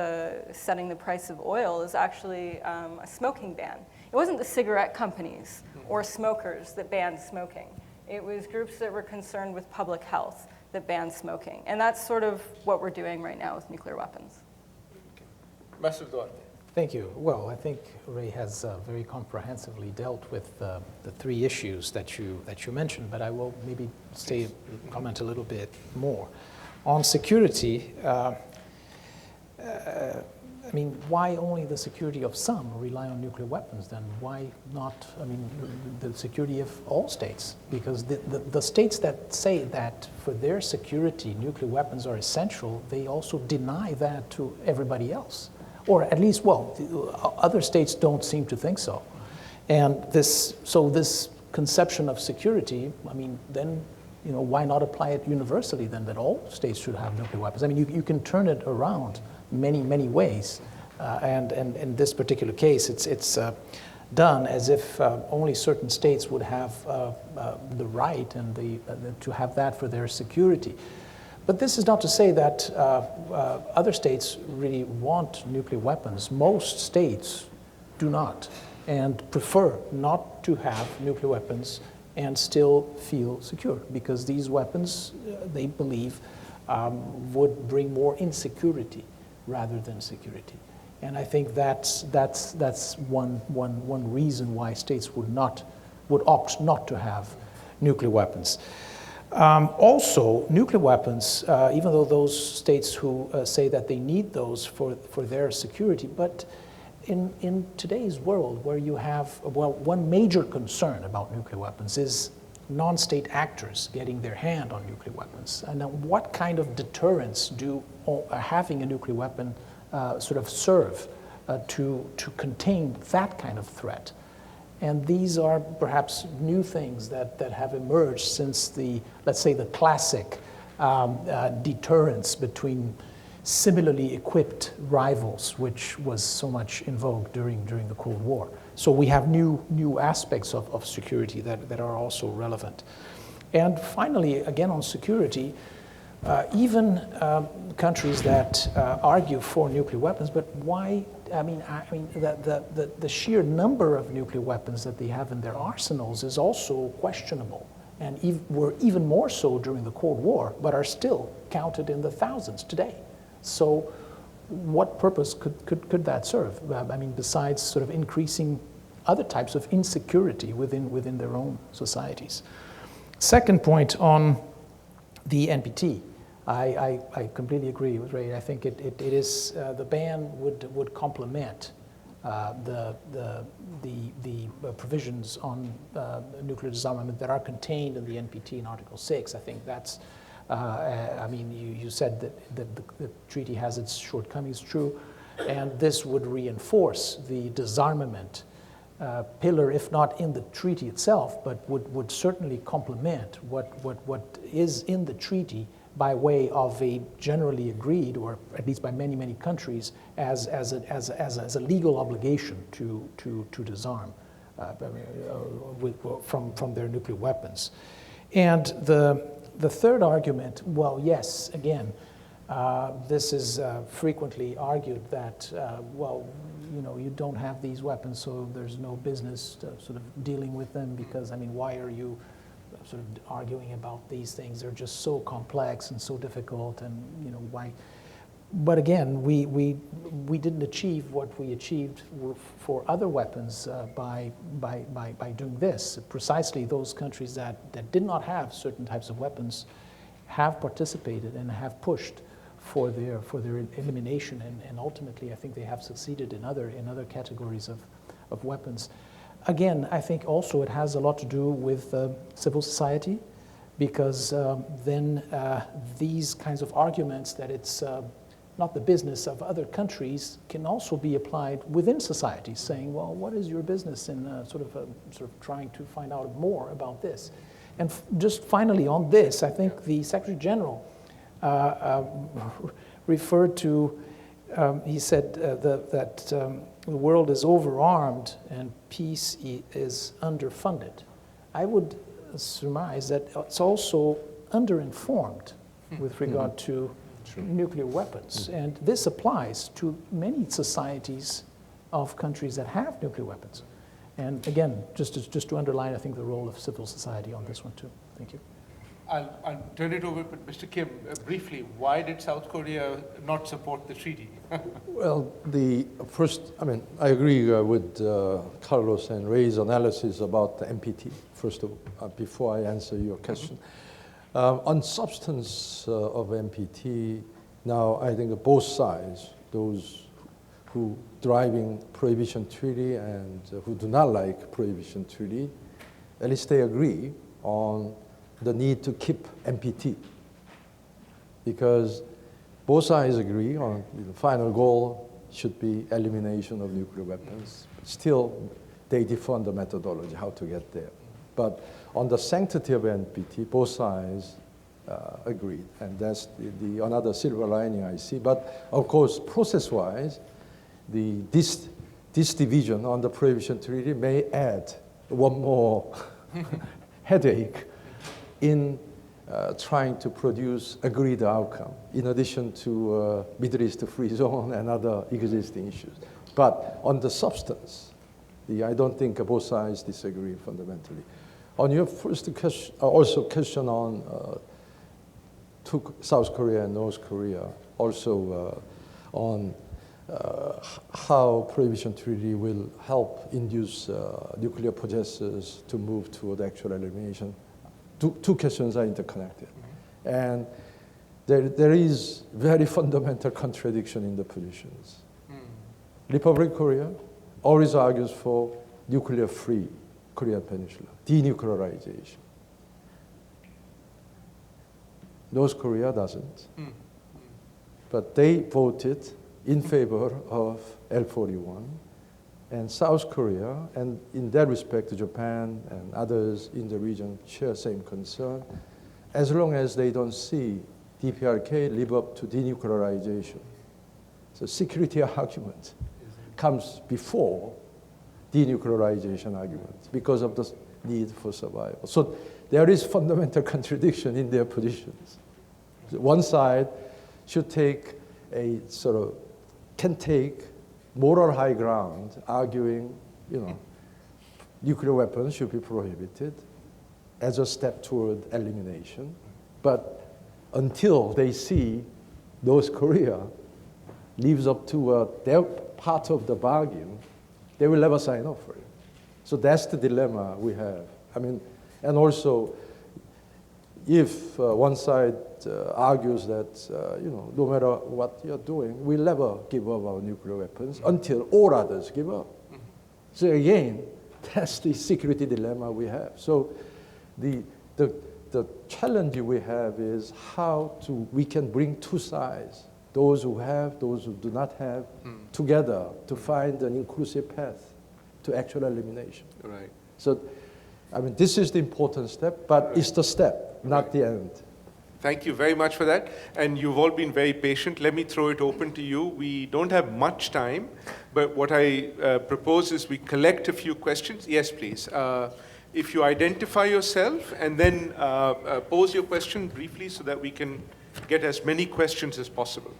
setting the price of oil is actually a smoking ban. It wasn't the cigarette companies or smokers that banned smoking. It was groups that were concerned with public health that banned smoking. And that's sort of what we're doing right now with nuclear weapons. Master Duarte. Thank you. Well, I think Ray has very comprehensively dealt with the three issues that you mentioned, but I will maybe comment a little bit more. On security, I mean, why only the security of some rely on nuclear weapons? Then why not, the security of all states? Because the states that say that for their security, nuclear weapons are essential, they also deny that to everybody else. Or at least, other states don't seem to think so. And this conception of security, then, why not apply it universally then, that all states should have nuclear weapons? You can turn it around many, many ways. And in this particular case, it's done as if only certain states would have the right and to have that for their security. But this is not to say that other states really want nuclear weapons. Most states do not and prefer not to have nuclear weapons and still feel secure because these weapons, they believe, would bring more insecurity rather than security. And I think that's one reason why states would opt not to have nuclear weapons. Also, nuclear weapons, even though those states who say that they need those for their security, but in today's world where you have, one major concern about nuclear weapons is non-state actors getting their hand on nuclear weapons. And what kind of deterrence do having a nuclear weapon sort of serve to contain that kind of threat? And these are perhaps new things that have emerged since let's say, the classic deterrence between similarly equipped rivals, which was so much in vogue during the Cold War. So we have new aspects of security that are also relevant. And finally, again on security, even countries that argue for nuclear weapons, but why? The sheer number of nuclear weapons that they have in their arsenals is also questionable, and were even more so during the Cold War, but are still counted in the thousands today. So, what purpose could that serve? Besides sort of increasing other types of insecurity within their own societies. Second point on the NPT. I completely agree with Ray. I think it is the ban would complement the provisions on nuclear disarmament that are contained in the NPT in Article 6. I think that's. You said that the treaty has its shortcomings. True. And this would reinforce the disarmament pillar, if not in the treaty itself, but would certainly complement what is in the treaty by way of a generally agreed, or at least by many, many countries, as a legal obligation to disarm from their nuclear weapons. And the third argument, well, yes, again, this is frequently argued that, well, you know, you don't have these weapons, so there's no business sort of dealing with them, because, I mean, why are you sort of arguing about these things? They're just so complex and so difficult, and, you know, why? But again, we didn't achieve what we achieved for other weapons by doing this. Precisely those countries that did not have certain types of weapons have participated and have pushed for their elimination, and ultimately I think they have succeeded in other categories of weapons. Again, I think also it has a lot to do with civil society, because then these kinds of arguments that it's not the business of other countries can also be applied within society, saying, well, what is your business in sort of trying to find out more about this? And just finally on this, I think the Secretary General referred to, he said that the world is overarmed and peace is underfunded. I would surmise that it's also underinformed with regard to nuclear weapons. And this applies to many societies of countries that have nuclear weapons. And again, just to underline, I think, the role of civil society on this one too. Thank you. I'll turn it over to Mr. Kim briefly. Why did South Korea not support the treaty? Well, I agree with Carlos and Ray's analysis about the NPT, first of all, before I answer your question. On substance of NPT, now I think both sides, those who driving Prohibition Treaty and who do not like Prohibition Treaty, at least they agree on the need to keep NPT, because both sides agree on the final goal should be elimination of nuclear weapons. Still, they differ on the methodology, how to get there. But on the sanctity of NPT, both sides agreed, and that's the another silver lining I see. But of course, process-wise, this division on the Prohibition Treaty may add one more headache in trying to produce agreed outcome, in addition to Middle East free zone and other existing issues. But on the substance, I don't think both sides disagree fundamentally. On your first question, also question on South Korea and North Korea, also on how Prohibition Treaty will help induce nuclear possessors to move toward actual elimination. Two questions are interconnected. And there is very fundamental contradiction in the positions. Republic of Korea always argues for nuclear-free Korean Peninsula, denuclearization. North Korea doesn't. But they voted in favor of L-41. And South Korea, and in that respect, Japan and others in the region share same concern, as long as they don't see DPRK live up to denuclearization. So security argument comes before denuclearization argument because of the need for survival. So there is fundamental contradiction in their positions. One side should take can take moral high ground, arguing, nuclear weapons should be prohibited as a step toward elimination. But until they see North Korea lives up to their part of the bargain, they will never sign up for it. So that's the dilemma we have. And also, if one side argues that, no matter what you're doing, we'll never give up our nuclear weapons until all others give up. So again, that's the security dilemma we have. So the challenge we have is how we can bring two sides, those who have, those who do not have, together to find an inclusive path to actual elimination. Right. So, I mean, this is the important step, but it's the step, not the end. Thank you very much for that. And you've all been very patient. Let me throw it open to you. We don't have much time, but what I propose is we collect a few questions. Yes, please. If you identify yourself and then pose your question briefly so that we can get as many questions as possible.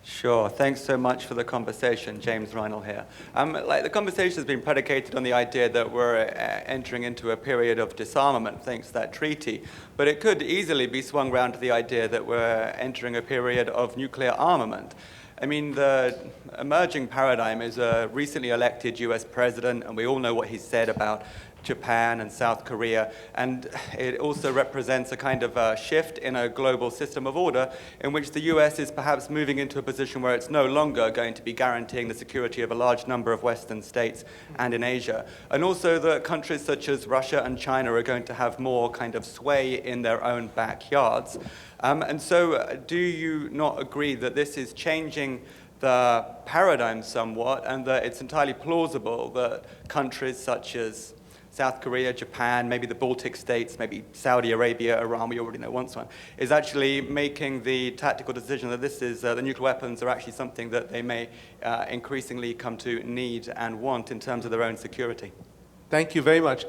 Sure. Thanks so much for the conversation. James Reinl here. The conversation has been predicated on the idea that we're entering into a period of disarmament thanks to that treaty, but it could easily be swung round to the idea that we're entering a period of nuclear armament. I mean, the emerging paradigm is a recently elected US president, and we all know what he said about Japan and South Korea, and it also represents a kind of a shift in a global system of order in which the US is perhaps moving into a position where it's no longer going to be guaranteeing the security of a large number of Western states and in Asia. And also that countries such as Russia and China are going to have more kind of sway in their own backyards. And so do you not agree that this is changing the paradigm somewhat, and that it's entirely plausible that countries such as South Korea, Japan, maybe the Baltic states, maybe Saudi Arabia, Iran, we already know once one, is actually making the tactical decision that this is, the nuclear weapons are actually something that they may increasingly come to need and want in terms of their own security? Thank you very much.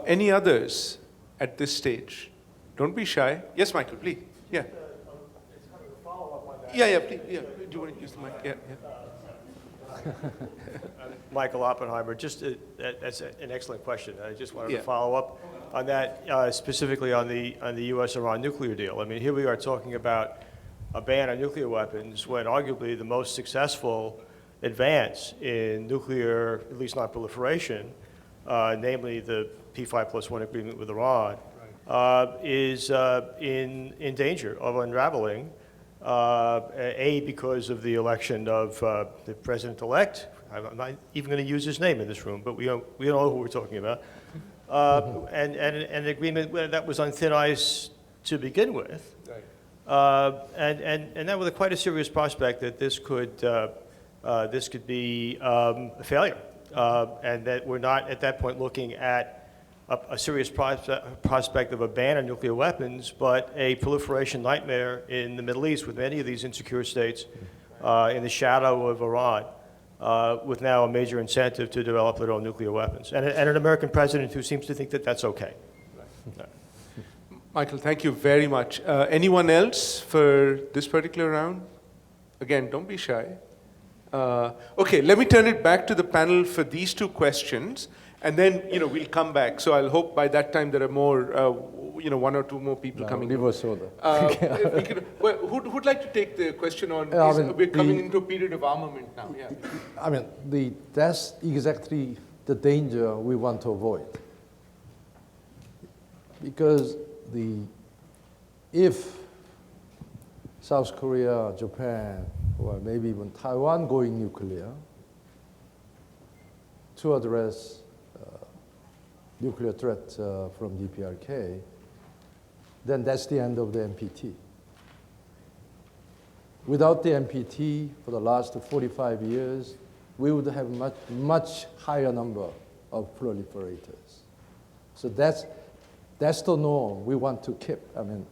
Any others at this stage? Don't be shy. Yes, Michael, please. Yeah. It's kind of a follow-up on that. Yeah, please. Yeah. Do you want to use the mic? Yeah. Michael Oppenheimer, that's an excellent question. I just wanted Yeah. to follow up on that, specifically on the U.S.-Iran nuclear deal. I mean, here we are talking about a ban on nuclear weapons when arguably the most successful advance in nuclear, at least non-proliferation, namely the P5+1 agreement with Iran, is in danger of unraveling. Because of the election of the president-elect. I'm not even going to use his name in this room, but we know who we're talking about. And an agreement that was on thin ice to begin with. Right. And that was quite a serious prospect that this could be a failure. And that we're not at that point looking at a serious prospect of a ban on nuclear weapons, but a proliferation nightmare in the Middle East with many of these insecure states in the shadow of Iran, with now a major incentive to develop their own nuclear weapons. And an American president who seems to think that that's okay. Right. Michael, thank you very much. Anyone else for this particular round? Again, don't be shy. Okay, let me turn it back to the panel for these two questions. And then, we'll come back. So I'll hope by that time there are more, one or two more people coming. Universality. Who'd like to take the question on? We're coming into a period of armament now. Yeah. I mean, that's exactly the danger we want to avoid. Because if South Korea, Japan, or maybe even Taiwan going nuclear to address nuclear threat from DPRK, then that's the end of the NPT. Without the NPT, for the last 45 years, we would have much higher number of proliferators. So that's the norm we want to keep. I mean,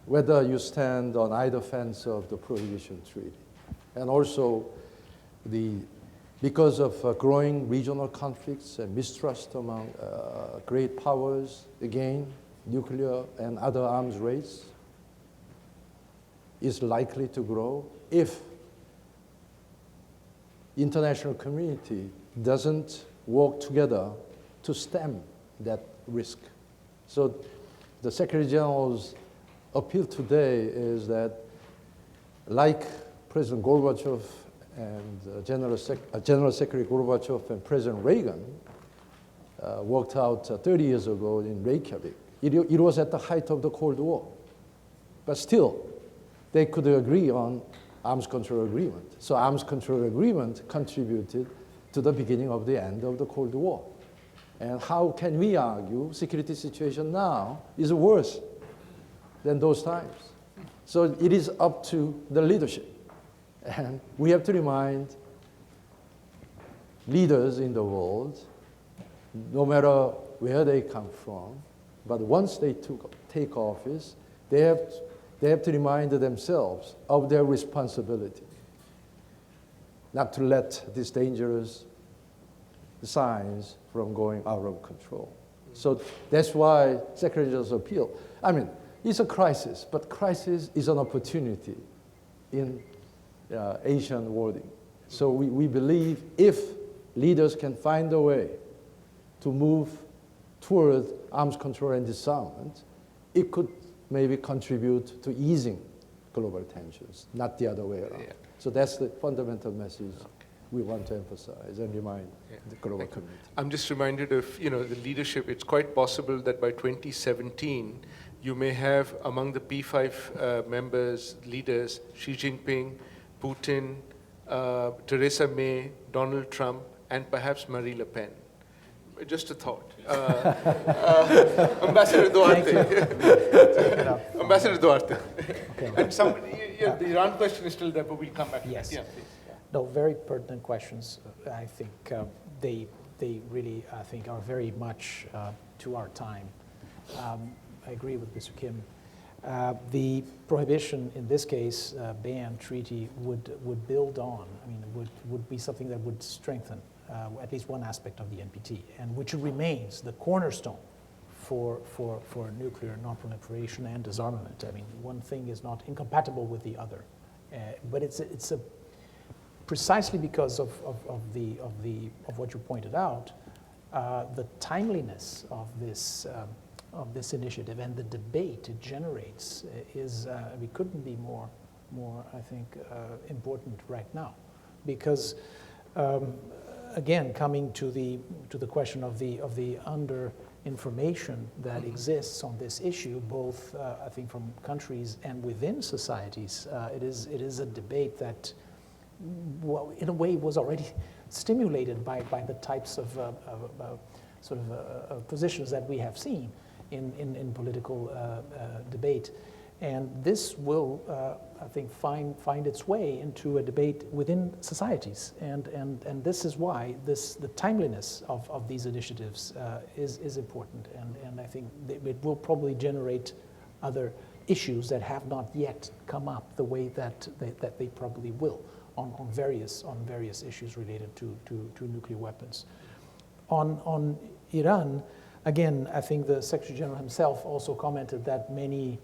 whether you stand on either fence of the Prohibition Treaty. And also, because of growing regional conflicts and mistrust among great powers, again, nuclear and other arms race is likely to grow if international community doesn't work together to stem that risk. So the Secretary General's appeal today is that, like President Gorbachev and General Secretary Gorbachev and President Reagan worked out 30 years ago in Reykjavik. It was at the height of the Cold War. But still, they could agree on arms control agreement. So arms control agreement contributed to the beginning of the end of the Cold War. And how can we argue security situation now is worse than those times? So it is up to the leadership. And we have to remind leaders in the world, no matter where they come from, but once they take office, they have to remind themselves of their responsibility, not to let these dangerous signs from going out of control. So that's why Secretary General's appeal. I mean, it's a crisis, but crisis is an opportunity in Asian wording. So we believe if leaders can find a way to move toward arms control and disarmament, it could maybe contribute to easing global tensions, not the other way around. Yeah. So that's the fundamental message we want to emphasize and remind the global community. I'm just reminded of, the leadership. It's quite possible that by 2017, you may have among the P5 members, leaders, Xi Jinping, Putin, Theresa May, Donald Trump, and perhaps Marie Le Pen. Just a thought. Ambassador Duarte. Ambassador Duarte. Okay. And the Iran question is still there, but we'll come back to that. Yeah, please. No, very pertinent questions. I think they really, I think, are very much to our time. I agree with Mr. Kim. The prohibition in this case, ban treaty, would build on. I mean, would be something that would strengthen at least one aspect of the NPT, and which remains the cornerstone for nuclear non-proliferation and disarmament. I mean, one thing is not incompatible with the other, but it's a precisely because of what you pointed out, the timeliness of this initiative and the debate it generates is we couldn't be more I think important right now, because again, coming to the question of the under information that exists on this issue, both I think from countries and within societies, it is a debate that, well, in a way, was already stimulated by the types of positions that we have seen in political debate, and this will, I think, find its way into a debate within societies, and this is why the timeliness of these initiatives is important, and I think it will probably generate other issues that have not yet come up the way that they probably will. On various issues related to nuclear weapons. On Iran, again, I think the Secretary General himself also commented that many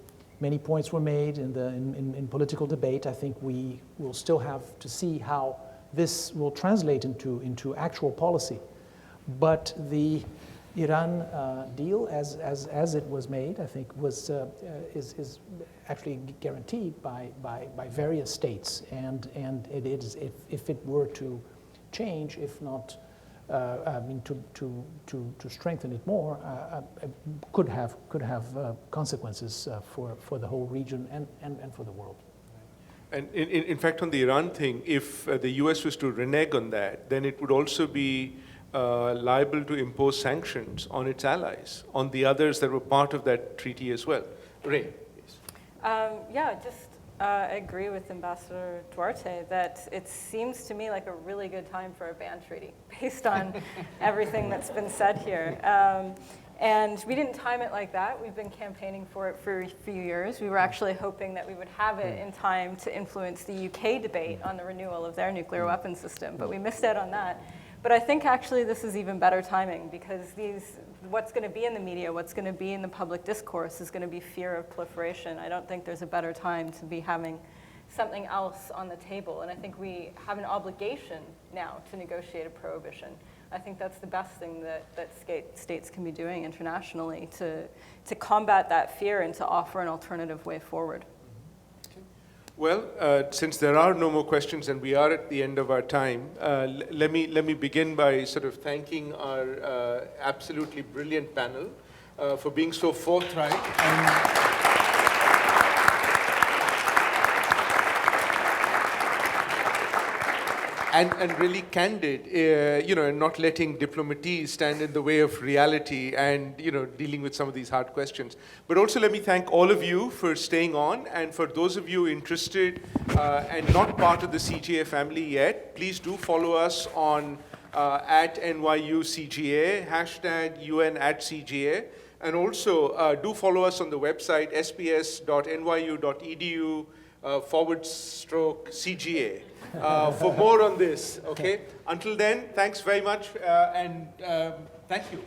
points were made in political debate. I think we will still have to see how this will translate into actual policy. But the Iran deal, as it was made, I think is actually guaranteed by various states, and it is, if it were to change, if not, I mean to strengthen it more, could have consequences for the whole region and for the world. And in fact, on the Iran thing, if the US was to renege on that, then it would also be liable to impose sanctions on its allies, on the others that were part of that treaty as well. Ray, please. I agree with Ambassador Duarte that it seems to me like a really good time for a ban treaty based on everything that's been said here. And we didn't time it like that. We've been campaigning for it for a few years. We were actually hoping that we would have it in time to influence the UK debate on the renewal of their nuclear weapons system, but we missed out on that. But I think actually this is even better timing, because what's going to be in the media, what's going to be in the public discourse is going to be fear of proliferation. I don't think there's a better time to be having something else on the table. And I think we have an obligation now to negotiate a prohibition. I think that's the best thing that states can be doing internationally to combat that fear and to offer an alternative way forward. Well, since there are no more questions and we are at the end of our time, let me begin by sort of thanking our absolutely brilliant panel for being so forthright. and really candid, and not letting diplomatie stand in the way of reality and, dealing with some of these hard questions. But also let me thank all of you for staying on, and for those of you interested and not part of the CGA family yet, please do follow us on at NYUCGA, #UN@CGA, and also do follow us on the website sps.nyu.edu/CGA. For more on this, okay? Until then, thanks very much, and thank you.